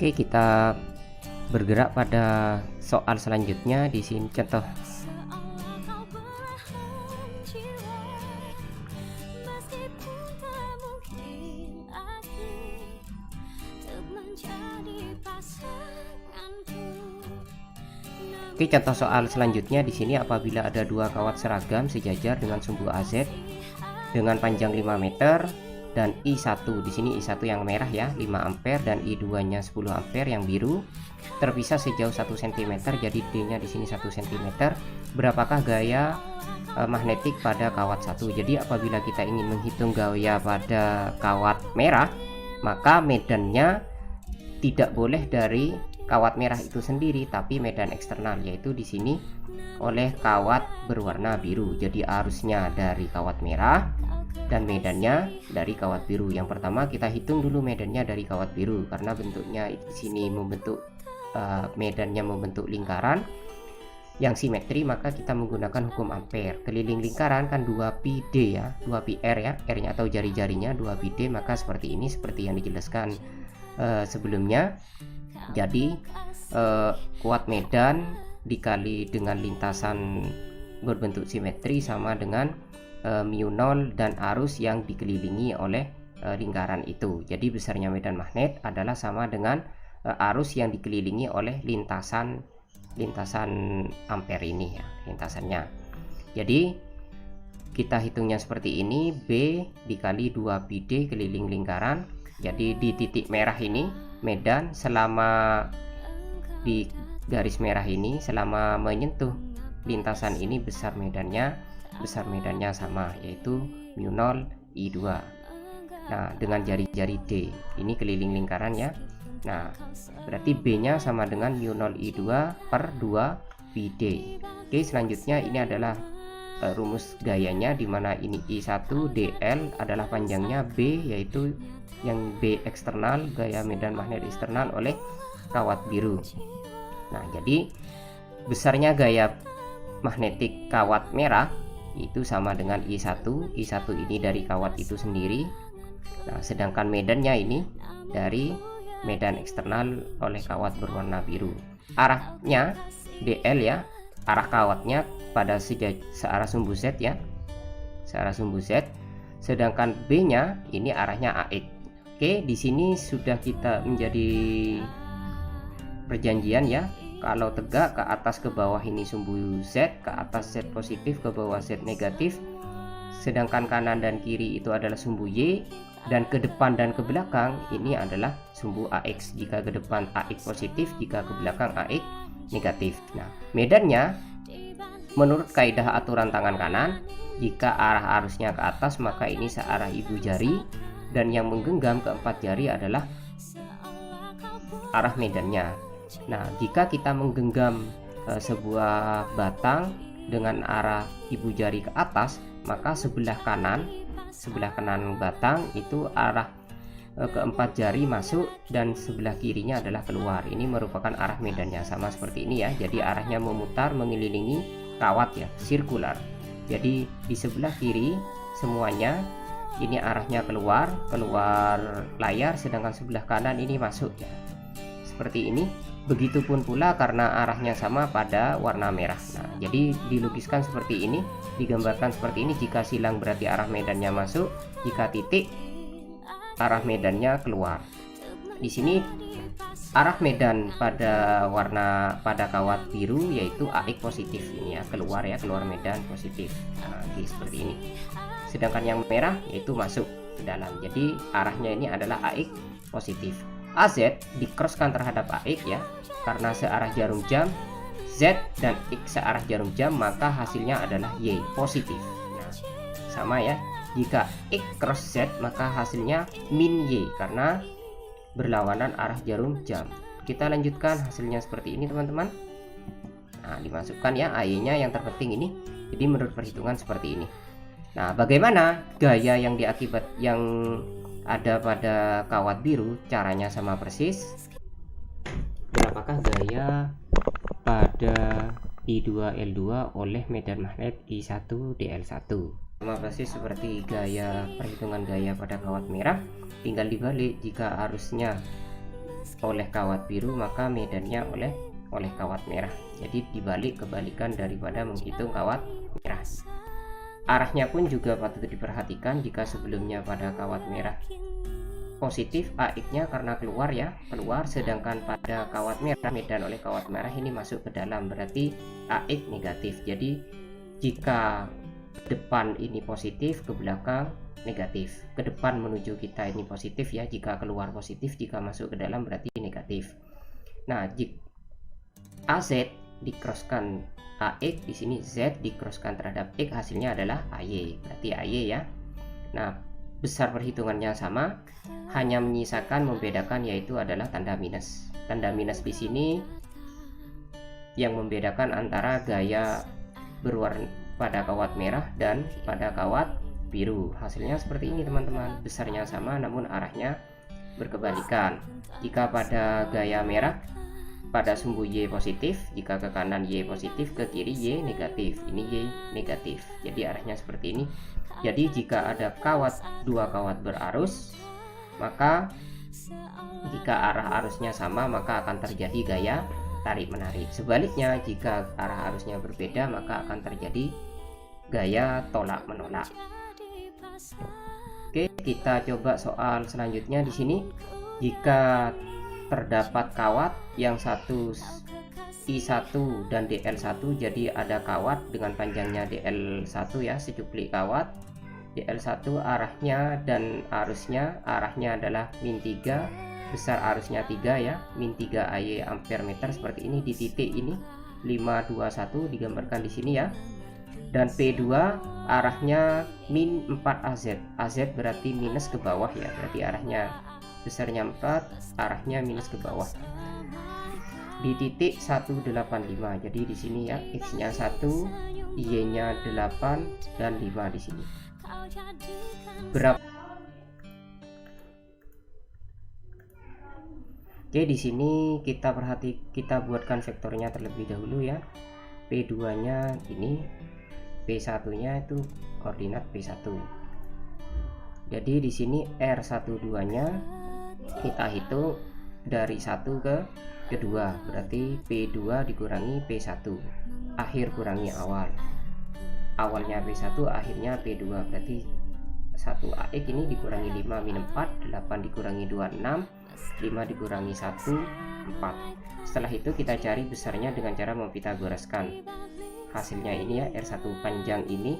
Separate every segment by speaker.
Speaker 1: Oke, kita bergerak pada soal selanjutnya. Di sini contoh Oke, contoh soal selanjutnya di sini apabila ada dua kawat seragam sejajar dengan sumbu AZ dengan panjang 5 meter dan I1, di sini I1 yang merah ya 5 ampere dan I2-nya 10 ampere yang biru, terpisah sejauh 1 cm, jadi D-nya di sini 1 cm. Berapakah gaya magnetik pada kawat 1? Jadi apabila kita ingin menghitung gaya pada kawat merah, maka medannya tidak boleh dari kawat merah itu sendiri, tapi medan eksternal, yaitu di sini oleh kawat berwarna biru. Jadi arusnya dari kawat merah dan medannya dari kawat biru. Yang pertama kita hitung dulu medannya dari kawat biru, karena bentuknya di sini membentuk medannya membentuk lingkaran yang simetri, maka kita menggunakan hukum ampere. Keliling lingkaran kan 2πd ya, 2πr ya, r-nya atau jari-jarinya 2πd, maka seperti ini, seperti yang dijelaskan sebelumnya. Jadi kuat medan dikali dengan lintasan berbentuk simetri sama dengan mu 0 dan arus yang dikelilingi oleh lingkaran itu. Jadi besarnya medan magnet adalah sama dengan arus yang dikelilingi oleh lintasan ampere ini ya, lintasannya. Jadi kita hitungnya seperti ini, B dikali 2πd keliling lingkaran. Jadi di titik merah ini medan selama di garis merah ini, selama menyentuh lintasan ini besar medannya sama, yaitu mu 0 I2. Nah, dengan jari-jari D ini keliling lingkaran ya. Nah, berarti B nya sama dengan mu 0 I2 per 2πd. Oke, selanjutnya ini adalah rumus gayanya, dimana ini I1 dl adalah panjangnya B, yaitu yang B eksternal, gaya medan magnet eksternal oleh kawat biru. Nah, jadi besarnya gaya magnetik kawat merah itu sama dengan I1 ini dari kawat itu sendiri. Nah, sedangkan medannya ini dari medan eksternal oleh kawat berwarna biru. Arahnya dl ya, arah kawatnya pada searah sumbu Z ya, searah sumbu Z. Sedangkan B nya ini arahnya AX. Oke, di sini sudah kita menjadi perjanjian ya. Kalau tegak ke atas ke bawah ini sumbu Z, ke atas Z positif, ke bawah Z negatif. Sedangkan kanan dan kiri itu adalah sumbu Y, dan ke depan dan ke belakang ini adalah sumbu AX. Jika ke depan AX positif, jika ke belakang AX negatif. Nah, medannya menurut kaidah aturan tangan kanan, jika arah arusnya ke atas maka ini searah ibu jari, dan yang menggenggam keempat jari adalah arah medannya. Nah, jika kita menggenggam sebuah batang dengan arah ibu jari ke atas, maka sebelah kanan batang itu arah keempat jari masuk dan sebelah kirinya adalah keluar. Ini merupakan arah medannya, sama seperti ini ya. Jadi arahnya memutar mengelilingi kawat ya, sirkular. Jadi di sebelah kiri semuanya ini arahnya keluar layar, sedangkan sebelah kanan ini masuk ya, seperti ini. Begitupun pula karena arahnya sama pada warna merah. Nah, jadi dilukiskan seperti ini, digambarkan seperti ini. Jika silang berarti arah medannya masuk, jika titik arah medannya keluar. Di sini arah medan pada kawat biru yaitu AX positif ini ya, keluar medan positif. Nah, seperti ini. Sedangkan yang merah yaitu masuk ke dalam. Jadi arahnya ini adalah AX positif. AZ dikroskan terhadap AX ya, karena searah jarum jam, Z dan X searah jarum jam, maka hasilnya adalah Y positif. Nah, sama ya. Jika X cross Z maka hasilnya min Y, karena berlawanan arah jarum jam. Kita lanjutkan hasilnya seperti ini teman-teman. Nah, dimasukkan ya AY-nya yang terpenting ini. Jadi menurut perhitungan seperti ini. Nah, bagaimana gaya yang ada pada kawat biru? Caranya sama persis. Berapakah gaya pada I2L2 oleh medan magnet I1DL1? Sama persis seperti perhitungan gaya pada kawat merah, tinggal dibalik. Jika arusnya oleh kawat biru, maka medannya oleh kawat merah. Jadi kebalikan daripada menghitung kawat merah. Arahnya pun juga patut diperhatikan. Jika sebelumnya pada kawat merah positif, AX-nya karena keluar, sedangkan pada kawat merah, medan oleh kawat merah ini masuk ke dalam, berarti AX negatif. Jadi jika depan ini positif, ke belakang negatif. Ke depan menuju kita ini positif ya, jika keluar positif, jika masuk ke dalam berarti negatif. Nah, jika AZ dikroskan AX, di sini Z dikroskan terhadap X, hasilnya adalah AY, berarti AY ya. Nah, besar perhitungannya sama, hanya menyisakan membedakan yaitu adalah tanda minus. Tanda minus di sini yang membedakan antara gaya berwarna pada kawat merah dan pada kawat biru. Hasilnya seperti ini teman-teman, besarnya sama namun arahnya berkebalikan. Jika pada gaya merah, pada sumbu Y positif, jika ke kanan Y positif, ke kiri Y negatif. Ini Y negatif, jadi arahnya seperti ini. Jadi jika ada dua kawat berarus, maka jika arah arusnya sama maka akan terjadi gaya tarik menarik. Sebaliknya jika arah arusnya berbeda maka akan terjadi gaya tolak menolak. Oke, kita coba soal selanjutnya di sini. Jika terdapat kawat yang satu I1 dan DL1, jadi ada kawat dengan panjangnya DL1 ya, secuplik kawat. DL1 arahnya dan arusnya, arahnya adalah min 3, besar arusnya 3 ya, min 3 AY ampere meter, seperti ini. Di titik ini 521 digambarkan di sini ya. Dan P2 arahnya min 4 AZ. AZ berarti minus ke bawah ya, berarti arahnya besarnya 4, arahnya minus ke bawah. Di titik 185, jadi di sini ya, X-nya 1, Y-nya 8 dan 5 di sini. Berapa? Oke, di sini kita buatkan vektornya terlebih dahulu ya. P2-nya ini, P1-nya itu koordinat P1. Jadi di sini R12-nya kita hitung dari 1 ke 2, berarti P2 dikurangi P1, akhir kurangi awal. Awalnya P1, akhirnya P2, berarti 1 AX ini dikurangi 5 min 4, 8 dikurangi 2, 6, 5 dikurangi 1, 4. Setelah itu kita cari besarnya dengan cara mempitagoraskan. Hasilnya ini ya, R1 panjang ini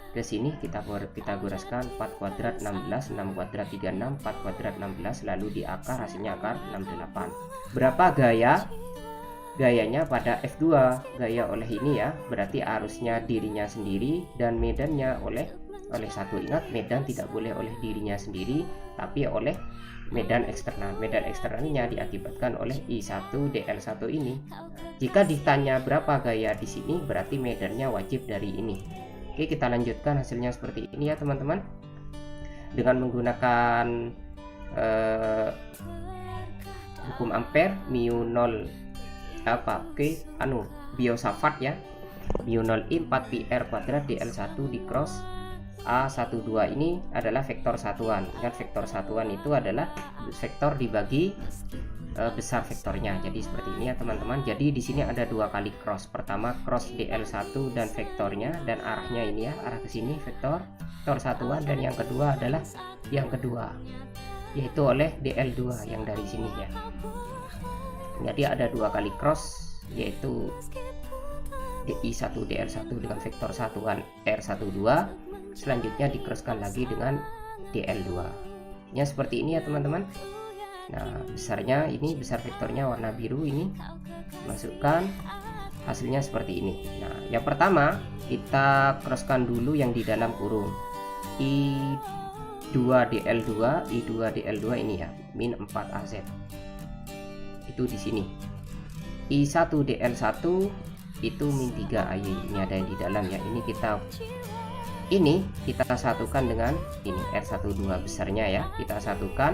Speaker 1: ke sini kita pitagoraskan, 4 kuadrat 16, 6 kuadrat 36, 4 kuadrat 16, lalu di akar, hasilnya akar 68. Berapa gaya? Gayanya pada F2, gaya oleh ini ya, berarti arusnya dirinya sendiri dan medannya oleh satu. Ingat, medan tidak boleh oleh dirinya sendiri tapi oleh medan eksternal. Medan eksternalnya diakibatkan oleh I1 DL1 ini. Jika ditanya berapa gaya di sini, berarti medannya wajib dari ini. Oke, kita lanjutkan, hasilnya seperti ini ya teman-teman. Dengan menggunakan hukum ampere, mu 0 Biot-Savart ya, mu 0 I 4 pi R kuadrat DL1 di cross A12 ini adalah vektor satuan. Ingat, vektor satuan itu adalah vektor dibagi besar vektornya. Jadi seperti ini ya teman-teman. Jadi di sini ada dua kali cross. Pertama cross DL1 dan vektornya, dan arahnya ini ya, arah ke sini vektor satuan, dan yang kedua adalah yaitu oleh DL2 yang dari sini ya. Jadi ada dua kali cross, yaitu I1 DL1 dengan vektor satuan R12, selanjutnya dikroskan lagi dengan DL2 nya seperti ini ya teman-teman. Nah, besarnya ini, besar vektornya warna biru ini, masukkan, hasilnya seperti ini. Nah, yang pertama kita crosskan dulu yang di dalam kurung, I2 DL2 ini ya, min 4 AZ. Itu di sini. I1 DL1 itu min 3 AY, ini ada yang di dalam ya. Ini kita satukan dengan ini R12 besarnya ya. Kita satukan,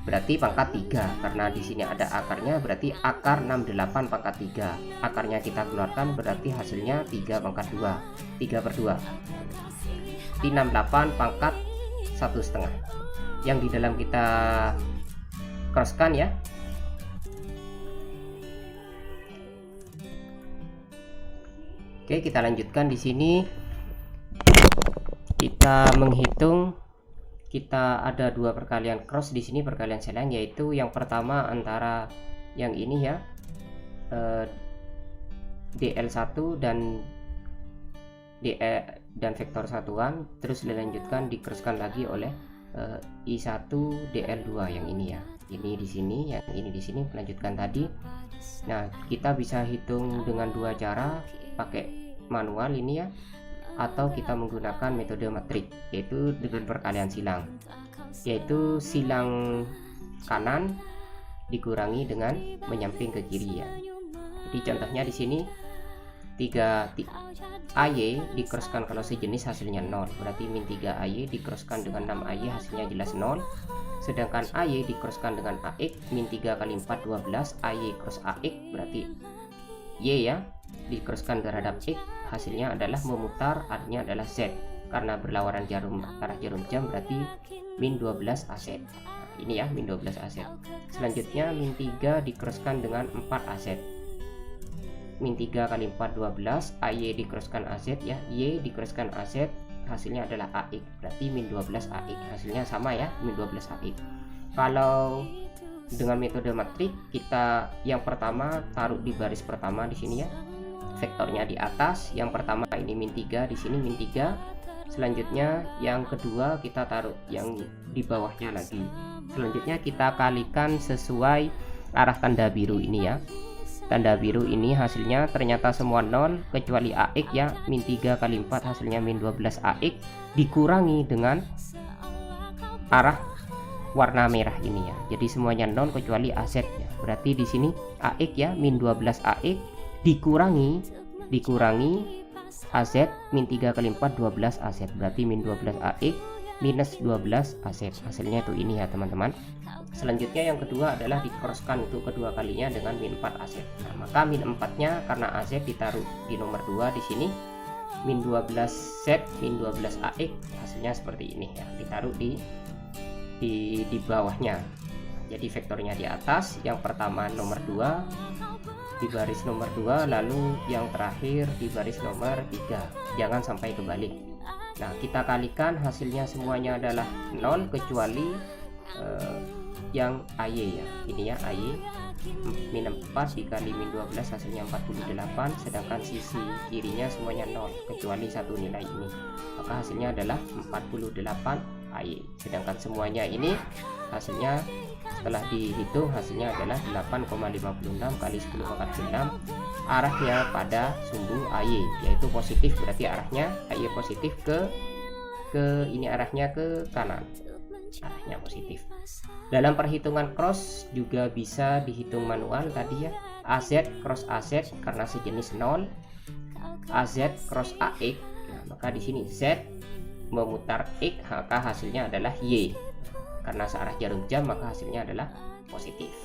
Speaker 1: berarti pangkat 3, karena di sini ada akarnya, berarti akar 68 pangkat 3. Akarnya kita keluarkan, berarti hasilnya 3 pangkat 2, 3/2, di 68 pangkat 1/2. Yang di dalam kita crosskan ya, Oke, kita lanjutkan di sini. Kita menghitung, kita ada dua perkalian cross di sini, perkalian selang, yaitu yang pertama antara yang ini ya, DL1 dan DE dan vektor satuan, terus dilanjutkan dikrosskan lagi oleh I1 DL2 yang ini ya. Ini di sini, yang ini di sini, melanjutkan tadi. Nah, kita bisa hitung dengan dua cara, pakai manual ini ya, atau kita menggunakan metode matrik, yaitu dengan perkalian silang, yaitu silang kanan dikurangi dengan menyamping ke kiri ya. Jadi contohnya di sini 3 AY dikrosskan kalau sejenis hasilnya 0, berarti min 3 AY dikrosskan dengan 6 AY hasilnya jelas 0. Sedangkan AY dikrosskan dengan AX, min 3 kali 4 12, AY cross AX berarti Y ya, dikrosskan terhadap X, hasilnya adalah memutar, artinya adalah Z, karena berlawanan arah jarum jam berarti min 12 AZ. Nah, ini ya, min 12 AZ. Selanjutnya min 3 dikrosskan dengan 4 AZ, min 3 kali 4 12, AY dikrosskan AZ ya, Y dikrosskan AZ, hasilnya adalah AX, berarti min 12 AX, hasilnya sama ya, min 12 AX. Kalau dengan metode matrik, kita yang pertama taruh di baris pertama di sini ya, vektornya di atas. Yang pertama ini min 3, di sini min 3. Selanjutnya yang kedua kita taruh yang di bawahnya lagi. Selanjutnya kita kalikan sesuai arah tanda biru ini ya. Tanda biru ini hasilnya ternyata semua 0 kecuali AX ya, min 3 kali 4 hasilnya min 12 AX, dikurangi dengan arah warna merah ini ya. Jadi semuanya 0 kecuali AZ ya. Berarti di sini AX ya, min 12 AX dikurangi AZ, min 3 kali 4 12 AZ, berarti min 12 AX minus 12 AZ. Hasilnya itu ini ya teman-teman. Selanjutnya yang kedua adalah dikrosskan untuk kedua kalinya dengan min 4 AZ. Nah, maka min 4 nya karena AZ ditaruh di nomor 2 di sini, min 12 Z min 12 AX, hasilnya seperti ini ya, ditaruh di bawahnya. Jadi vektornya di atas, yang pertama nomor 2 di baris nomor 2, lalu yang terakhir di baris nomor 3, jangan sampai kebalik. Nah, kita kalikan, hasilnya semuanya adalah 0 kecuali yang AY ya, ini ya, AY min 4 dikali min 12 hasilnya 48, sedangkan sisi kirinya semuanya 0 kecuali satu nilai ini, maka hasilnya adalah 48 AY. Sedangkan semuanya ini hasilnya setelah dihitung hasilnya adalah 8,56 kali 10 pangkat 6, arahnya pada sumbu AY yaitu positif, berarti arahnya AY positif ke ini, arahnya ke kanan, arahnya positif. Dalam perhitungan cross juga bisa dihitung manual tadi ya, AZ cross AZ karena sejenis 0, AZ cross AX, nah, maka di sini Z memutar X, maka hasilnya adalah Y, karena searah jarum jam maka hasilnya adalah positif.